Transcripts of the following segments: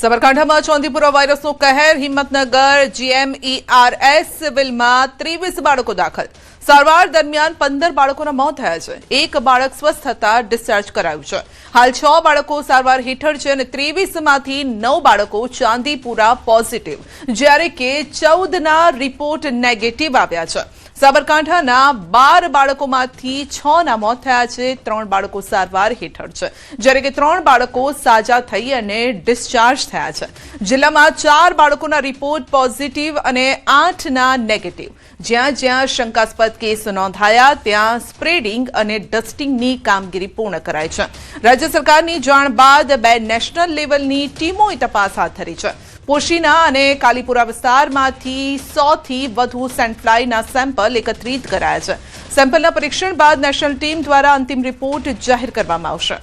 સાબરકાંઠામાં ચોંદીપુરા વાયરસનો કહેર. હિંમતનગર GMERS સિવિલમાં 23 બાળકો દાખલ. સારવાર દરમિયાન 15 બાળકોના મોત થયા છે. એક બાળક સ્વસ્થ થતા ડિસ્ચાર્જ કરાયું છે. હાલ 6 બાળકો સારવાર હેઠળ છે અને 23માંથી 9 બાળકો ચાંદીપુરા પોઝિટિવ, જ્યારે કે 14ના રિપોર્ટ નેગેટિવ આવ્યા છે. સાબરકાંઠાના 12 બાળકોમાંથી 6ના મોત થયા છે. 3 બાળકો સારવાર હેઠળ છે, જ્યારે કે 3 બાળકો સાજા થઈ અને ડિસ્ચાર્જ થયા છે. જિલ્લામાં 4 બાળકોના રિપોર્ટ પોઝિટિવ અને 8ના નેગેટિવ. જ્યાં જ્યાં શંકાસ્પદ કેસ નોંધાયા ત્યાં સ્પ્રેડિંગ અને ડસ્ટિંગની કામગીરી પૂર્ણ કરાઈ છે. રાજ્ય સરકારની જાણ બાદ 2 નેશનલ લેવલની ટીમોએ તપાસ હાથ ધરી છે. પોશીના અને કાલીપુરા વિસ્તારમાંથી 100થી વધુ સેન્ડફ્લાયના સેમ્પલ એકત્રિત કરાયા છે. સેમ્પલના પરીક્ષણ બાદ નેશનલ ટીમ દ્વારા અંતિમ રિપોર્ટ જાહેર કરવામાં આવશે.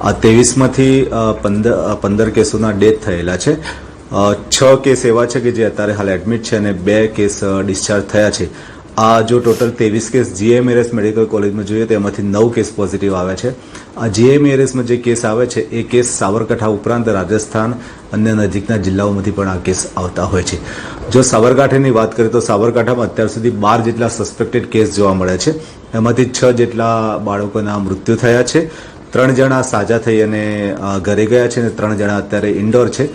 આ 23માંથી 15 કેસોના ડેથ થયેલા છે. 6 કેસ એવા છે કે જે અત્યારે હાલ એડમિટ છે અને 2 કેસ ડિસ્ચાર્જ થયા છે. આ જો ટોટલ 23 કેસ GMERS મેડિકલ કોલેજમાં જોઈએ તો એમાંથી 9 કેસ પોઝિટિવ આવ્યા છે. આ GMERSમાં જે કેસ આવે છે એ કેસ સાબરકાંઠા ઉપરાંત રાજસ્થાન અન્ય નજીકના જિલ્લાઓમાંથી પણ આ કેસ આવતા હોય છે. જો સાબરકાંઠાની વાત કરીએ તો સાબરકાંઠામાં અત્યાર સુધી 12 જેટલા સસ્પેક્ટેડ કેસ જોવા મળે છે. એમાંથી 6 જેટલા બાળકોના મૃત્યુ થયા છે. 3 જણા સાજા થઈ અને ઘરે ગયા છે અને 3 જણા અત્યારે ઇન્ડોર છે.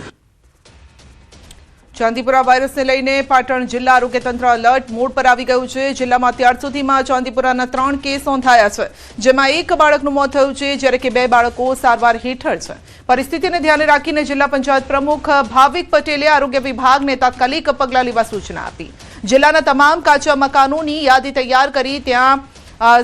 ચાંદીપુરા વાયરસને લઈને પાટણ જિલ્લા આરોગ્ય તંત્ર એલર્ટ મોડ પર આવી ગયું છે. જિલ્લામાં અત્યાર સુધીમાં ચાંદીપુરાના 3 કેસ નોંધાયા છે, જેમાં 1 બાળકનું મોત થયું છે, જ્યારે કે 2 બાળકો સારવાર હેઠળ છે. પરિસ્થિતિને ધ્યાને રાખીને જિલ્લા પંચાયત પ્રમુખ ભાવિક પટેલે આરોગ્ય વિભાગને તાત્કાલિક પગલાં લેવા સૂચના આપી. જિલ્લાના તમામ કાચા મકાનોની યાદી તૈયાર કરી ત્યાં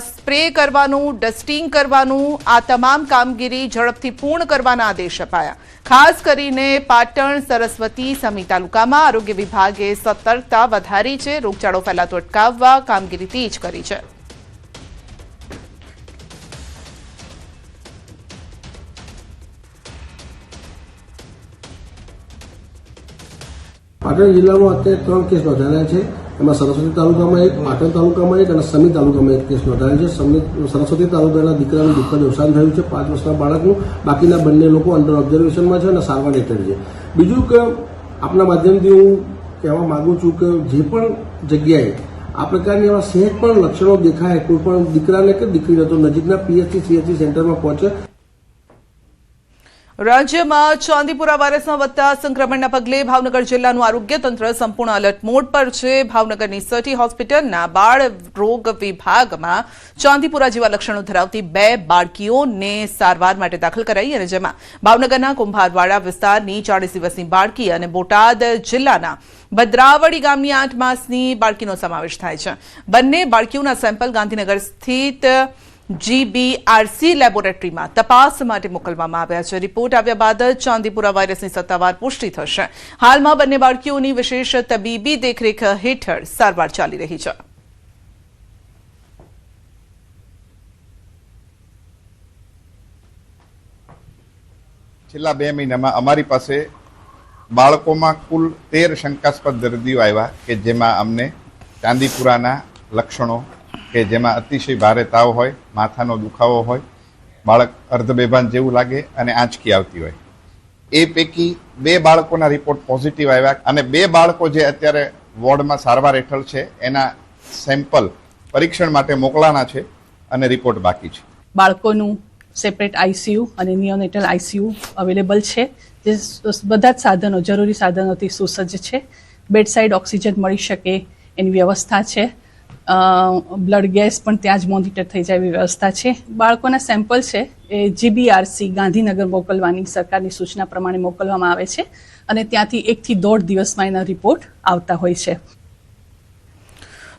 સ્પ્રે કરવાનું, ડસ્ટિંગ કરવાનું, આ તમામ કામગીરી ઝડપથી પૂર્ણ કરવાના આદેશ અપાયા. ખાસ કરીને પાટણ, સરસ્વતી, સમી તાલુકામાં આરોગ્ય વિભાગે સતર્કતા વધારી છે. રોગચાળો ફેલાતો અટકાવવા કામગીરી તેજ કરી છે. પાટણ જિલ્લામાં અત્યારે 3 કેસ નોંધાયેલા છે. એમાં સરસ્વતી તાલુકામાં 1, પાટણ તાલુકામાં 1 અને સમી તાલુકામાં 1 કેસ નોંધાયેલ છે. સરસ્વતી તાલુકાના દીકરાનું દુઃખદ અવસાન થયું છે, 5 વર્ષના બાળકનું. બાકીના બંને લોકો અંડર ઓબ્ઝર્વેશનમાં છે અને સારવાર હેઠળ છે. બીજું કે આપના માધ્યમથી હું કહેવા માંગુ છું કે જે પણ જગ્યાએ આ પ્રકારની એવા સહેજ પણ લક્ષણો દેખાય, કોઈ પણ દીકરાને કે દીકરીને, તો નજીકના PHC CHC સેન્ટરમાં પહોંચે. રાજ્યમાં ચાંદીપુરા વાયરસના વધતા સંક્રમણના પગલે ભાવનગર જિલ્લાનું આરોગ્ય તંત્ર સંપૂર્ણ એલર્ટ મોડ પર છે. ભાવનગરની સટી હોસ્પિટલના બાળ રોગ વિભાગમાં ચાંદીપુરા જેવા લક્ષણો ધરાવતી 2 બાળકીઓને સારવાર માટે દાખલ કરાઈ, અને જેમાં ભાવનગરના કુંભારવાડા વિસ્તારની 40 દિવસની બાળકી અને બોટાદ જિલ્લાના ભદ્રાવડી ગામની 8 માસની બાળકીનો સમાવેશ થાય છે. બંને બાળકીઓના સેમ્પલ ગાંધીનગર સ્થિત GBRC લેબોરેટરીમાં તપાસ માટે મોકલવામાં આવ્યા છે. રિપોર્ટ આવ્યા બાદ જ ચાંદીપુરા વાયરસની સત્તાવાર પુષ્ટિ થશે. હાલમાં બંને બાળકીઓની વિશેષ તબીબી દેખરેખ હેઠળ સારવાર ચાલી રહી છે. છેલ્લા 2 મહિનામાં અમારી પાસે બાળકોમાં કુલ 13 શંકાસ્પદ દર્દીઓ આવ્યા કે જેમાં અમને ચાંદીપુરાના લક્ષણો કે જેમાં અતિશય ભારે તાવ હોય, માથાનો દુખાવો હોય, બાળક અર્ધબેભાન જેવું લાગે અને આંચકી આવતી હોય. એ પૈકી 2 બાળકોના રિપોર્ટ પોઝિટિવ આવ્યા અને 2 બાળકો જે અત્યારે વોર્ડમાં સારવાર હેઠળ છે એના સેમ્પલ પરીક્ષણ માટે મોકલાના છે અને રિપોર્ટ બાકી છે. બાળકોનું સેપરેટ ICU અને નિયોનેટલ ICU અવેલેબલ છે, જે બધા જ સાધનો, જરૂરી સાધનોથી સુસજ્જ છે. બેડસાઇડ ઓક્સિજન મળી શકે એની વ્યવસ્થા છે. બ્લડ ગેસ પણ ત્યાં જ મોનિટર થઈ જાય એવી વ્યવસ્થા છે. બાળકોના સેમ્પલ છે એ GBRC ગાંધીનગર મોકલવાની સરકારની સૂચના પ્રમાણે મોકલવામાં આવે છે અને ત્યાંથી 1 થી 1.5 દિવસમાં એના રિપોર્ટ આવતા હોય છે.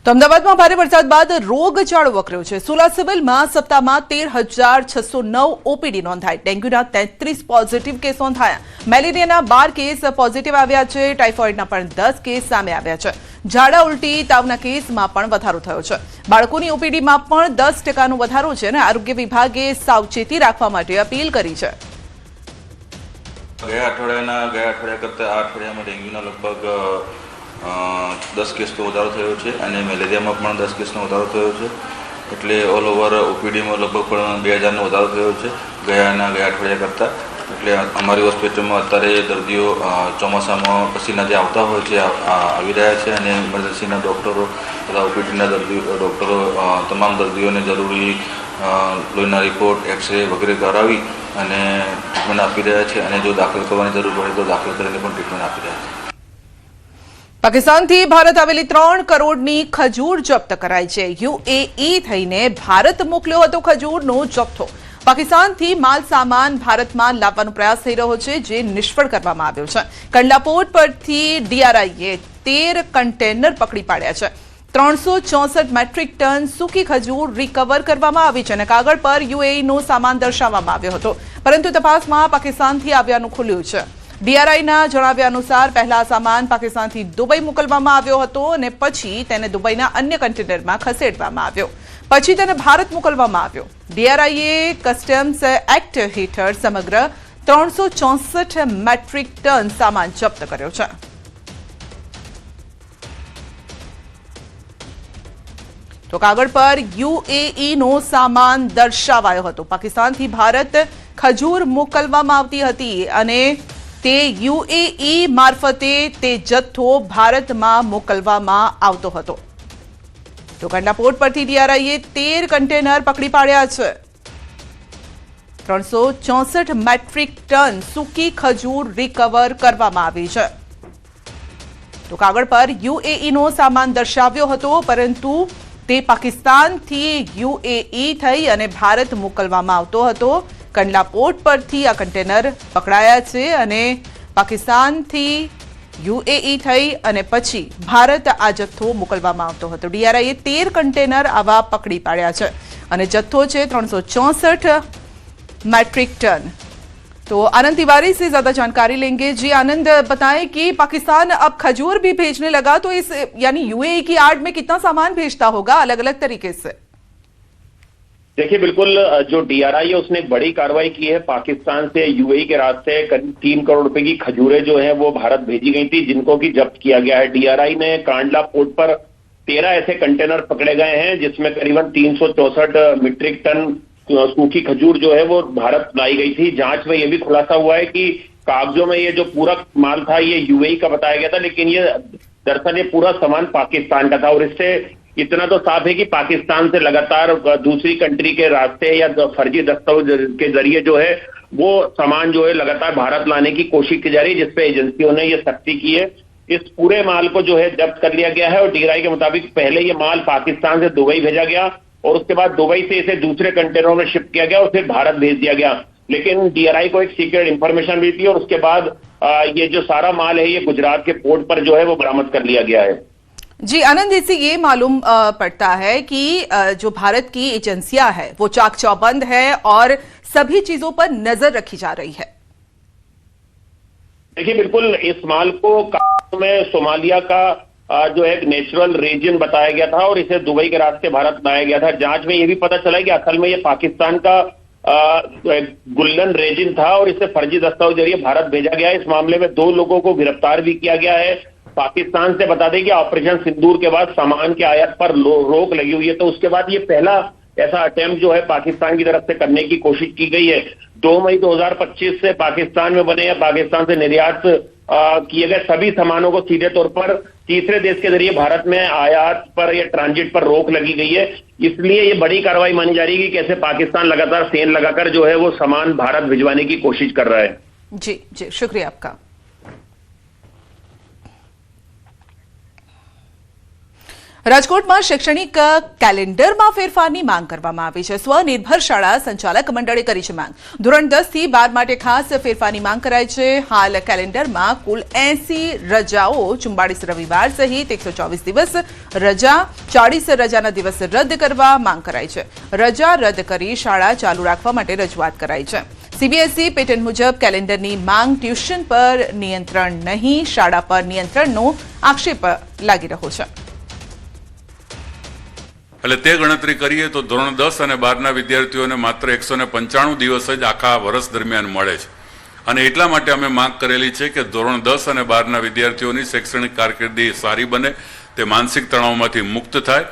તો અમદાવાદમાં ભારે વરસાદ બાદ રોગચાળો વકર્યો છે. સુલા સિવિલમાં સપ્તાહમાં 13,609 OPD નોંધાઈ. ડેન્ગ્યુના 33 પોઝિટિવ કેસ નોંધાયા. મેલેરિયાના 12 કેસ પોઝિટિવ આવ્યા છે. ટાઇફોઇડના પણ 10 કેસ સામે આવ્યા છે. ઝાડા ઉલટી, તાવના કેસમાં પણ વધારો થયો છે. બાળકોની OPDમાં પણ 10% વધારો છે અને આરોગ્ય વિભાગે સાવચેતી રાખવા માટે અપીલ કરી છે. ગયા અઠવાડિયા કરતાં આ અઠવાડિયામાં ડેન્ગ્યુના લગભગ 10 કેસનો વધારો થયો છે અને મેલેરિયામાં પણ 10 કેસનો વધારો થયો છે. એટલે ઓલ ઓવર ઓપીડીમાં લગભગ પણ 2000નો વધારો થયો છે ગયા અઠવાડિયા કરતાં. એટલે અમારી હોસ્પિટલમાં અત્યારે દર્દીઓ ચોમાસામાં પછીના જે આવતા હોય છે આવી રહ્યા છે અને ઇમરજન્સીના ડૉક્ટરો તથા ઓપીડીના ડૉક્ટરો તમામ દર્દીઓને જરૂરી લોહીના રિપોર્ટ, એક્સરે વગેરે કરાવી અને ટ્રીટમેન્ટ આપી રહ્યા છે અને જો દાખલ કરવાની જરૂર પડે તો દાખલ કરીને પણ ટ્રીટમેન્ટ આપી રહ્યા છે. પાકિસ્તાનથી ભારત આવેલી 3 કરોડની ખજૂર જપ્ત કરાઈ છે. યુએઈ થઈને ભારત મોકલ્યો હતો ખજૂરનો જથ્થો. પાકિસ્તાનથી માલ સામાન ભારતમાં લાવવાનો પ્રયાસ થઈ રહ્યો છે, જે નિષ્ફળ કરવામાં આવ્યો છે. કંડલા પોર્ટ પરથી ડીઆરઆઈએ 13 કન્ટેનર પકડી પાડ્યા છે. 364 મેટ્રિક ટન સૂકી ખજૂર રિકવર કરવામાં આવી છે અને કાગળ પર યુએઈનો સામાન દર્શાવવામાં આવ્યો હતો, પરંતુ તપાસમાં પાકિસ્તાનથી આવ્યાનું ખુલ્યું છે. ડીઆરઆઈના જણાવ્યા અનુસાર પહેલા સામાન પાકિસ્તાનથી દુબઈ મોકલવામાં આવ્યો હતો અને પછી તેને દુબઈના અન્ય કન્ટેનરમાં ખસેડવામાં આવ્યો. પછી તેને ભારત મોકલવામાં આવ્યો. ડીઆરઆઈએ કસ્ટમ્સ એક્ટ હેઠળ સમગ્ર 364 મેટ્રિક ટન સામાન જપ્ત કર્યો છે. તો કાગળ પર યુએઈનો સામાન દર્શાવાયો હતો. પાકિસ્તાનથી ભારત ખજૂર મોકલવામાં આવતી હતી અને તે યુએઈ મારફતે તે જથ્થો ભારતમાં મોકલવામાં આવતો હતો. તો કંડલા પોર્ટ પરથી ડીઆરઆઈએ 13 કન્ટેનર પકડી પાડ્યા છે. 364 મેટ્રિક ટન સૂકી ખજૂર રિકવર કરવામાં આવી છે. તો કાગળ પર યુએઈનો સામાન દર્શાવ્યો હતો, પરંતુ તે પાકિસ્તાનથી યુએઈ થઈ અને ભારત મોકલવામાં આવતો હતો. કંડલા પોર્ટ પરથી આ કન્ટેનર પકડાયા છે અને પાકિસ્તાનથી યુએઈ થઈ અને પછી ભારત આ જથ્થો મોકલવામાં આવતો હતો. ડીઆરઆઈએ 13 કન્ટેનર આવા પકડી પાડ્યા છે અને જથ્થો છે 364 मैट्रिक टन. तो आनंद तिवारी से ज्यादा जानकारी लेंगे. जी आनंद, बताएं कि पाकिस्तान अब खजूर भी भेजने लगा, तो इस यानी यूएई की आड़ में कितना सामान भेजता होगा अलग अलग तरीके से? देखिए, बिल्कुल जो डीआरआई है उसने एक बड़ी कार्रवाई की है. पाकिस्तान से यूएई के रास्ते करीब 3 करोड़ रुपए की खजूरें जो है वो भारत भेजी गई थी, जिनको की जब्त किया गया है. डीआरआई ने कांडला पोर्ट पर 13 ऐसे कंटेनर पकड़े गए हैं जिसमें करीबन 364 मीट्रिक टन सूखी खजूर जो है वो भारत लाई गई थी. जांच में ये भी खुलासा हुआ है कि कागजों में ये जो पूरा माल था ये यूएई का बताया गया था, लेकिन ये दरअसल ये पूरा सामान पाकिस्तान का था. और इससे इतना तो साफ है कि पाकिस्तान से लगातार दूसरी कंट्री के रास्ते या फर्जी दस्तावेज के जरिए जो है वो सामान जो है लगातार भारत लाने की कोशिश की जा रही है, जिसपे एजेंसियों ने ये सख्ती की है. इस पूरे माल को जो है जब्त कर लिया गया है और डीआरआई के मुताबिक पहले ये माल पाकिस्तान से दुबई भेजा गया और उसके बाद दुबई से इसे दूसरे कंटेनरों में शिफ्ट किया गया और फिर भारत भेज दिया गया. लेकिन डीआरआई को एक सीक्रेट इंफॉर्मेशन भी थी और उसके बाद ये जो सारा माल है ये गुजरात के पोर्ट पर जो है वो बरामद कर लिया गया है. जी आनंद, इससे ये मालूम पड़ता है कि जो भारत की एजेंसियां है वो चाक चौबंद है और सभी चीजों पर नजर रखी जा रही है. देखिए, बिल्कुल इस माल को में सोमालिया का जो एक नेचुरल रीजन बताया गया था और इसे दुबई के रास्ते भारत लाया गया था. जांच में ये भी पता चला कि असल में ये पाकिस्तान का गुल्लन रेजिन था और इसे फर्जी दस्तावेज जरिए भारत भेजा गया है. इस मामले में 2 लोगों को गिरफ्तार भी किया गया है. पाकिस्तान से बता दें कि ऑपरेशन सिंदूर के बाद सामान के आयात पर रोक लगी हुई है, तो उसके बाद ये पहला ऐसा अटेम्प्ट जो है पाकिस्तान की तरफ से करने की कोशिश की गई है. 2 मई 2025 से पाकिस्तान में बने या पाकिस्तान से निर्यात किए गए सभी सामानों को सीधे तौर पर तीसरे देश के जरिए भारत में आयात पर या ट्रांजिट पर रोक लगी गई है. इसलिए ये बड़ी कार्रवाई मानी जा रही है कि कैसे पाकिस्तान लगातार सेन लगाकर जो है वो सामान भारत भिजवाने की कोशिश कर रहा है. जी जी, शुक्रिया आपका. રાજકોટમાં શૈક્ષણિક કેલેન્ડરમાં ફેરફારની માંગ કરવામાં આવી છે. સ્વનિર્ભર શાળા સંચાલક મંડળે કરી છે માંગ. ધોરણ 10 થી 12 માટે ખાસ ફેરફારની માંગ કરાઈ છે. હાલ કેલેન્ડરમાં કુલ 80 રજાઓ, 44 રવિવાર સહિત 124 દિવસ રજા, 40 રજાના દિવસ રદ કરવા માંગ કરાઈ છે. રજા રદ કરી શાળા ચાલુ રાખવા માટે રજૂઆત કરાઈ છે. સીબીએસઈ પેટર્ન મુજબ કેલેન્ડરની માંગ ટ્યુશન પર નિયંત્રણ નહીં, શાળા પર નિયંત્રણનો આક્ષેપ લાગી રહ્યો છે. એટલે તે ગણતરી કરીએ તો ધોરણ 10 અને 12ના વિદ્યાર્થીઓને માત્ર 195 દિવસ જ આખા વર્ષ દરમિયાન મળે છે. અને એટલા માટે અમે માંગ કરેલી છે કે ધોરણ 10 અને 12ના વિદ્યાર્થીઓની શૈક્ષણિક કારકિર્દી સારી બને, તે માનસિક તણાવમાંથી મુક્ત થાય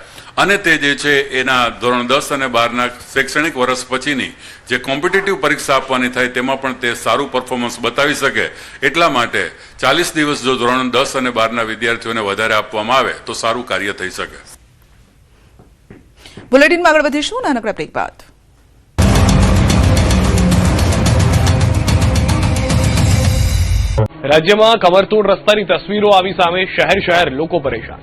અને તે જે છે એના ધોરણ 10 અને 12ના શૈક્ષણિક વર્ષ પછીની જે કોમ્પિટિટિવ પરીક્ષા આપવાની થાય તેમાં પણ તે સારું પરફોર્મન્સ બતાવી શકે એટલા માટે 40 દિવસ જો ધોરણ 10 અને 12ના વિદ્યાર્થીઓને વધારે આપવામાં આવે તો સારું કાર્ય થઈ શકે. બુલેટિનમાં આગળ વધીશું નાનકડા બ્રેક બાદ. રાજ્યમાં કમરતોડ રસ્તાની તસવીરો આવી સામે. શહેર લોકો પરેશાન.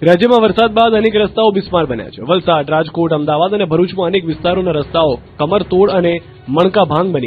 રાજ્યમાં વરસાદ બાદ અનેક રસ્તાઓ બિસ્માર બન્યા છે. વલસાડ, રાજકોટ, અમદાવાદ અને ભરૂચમાં અનેક વિસ્તારોના રસ્તાઓ કમરતોડ અને મણકાભાંગ બની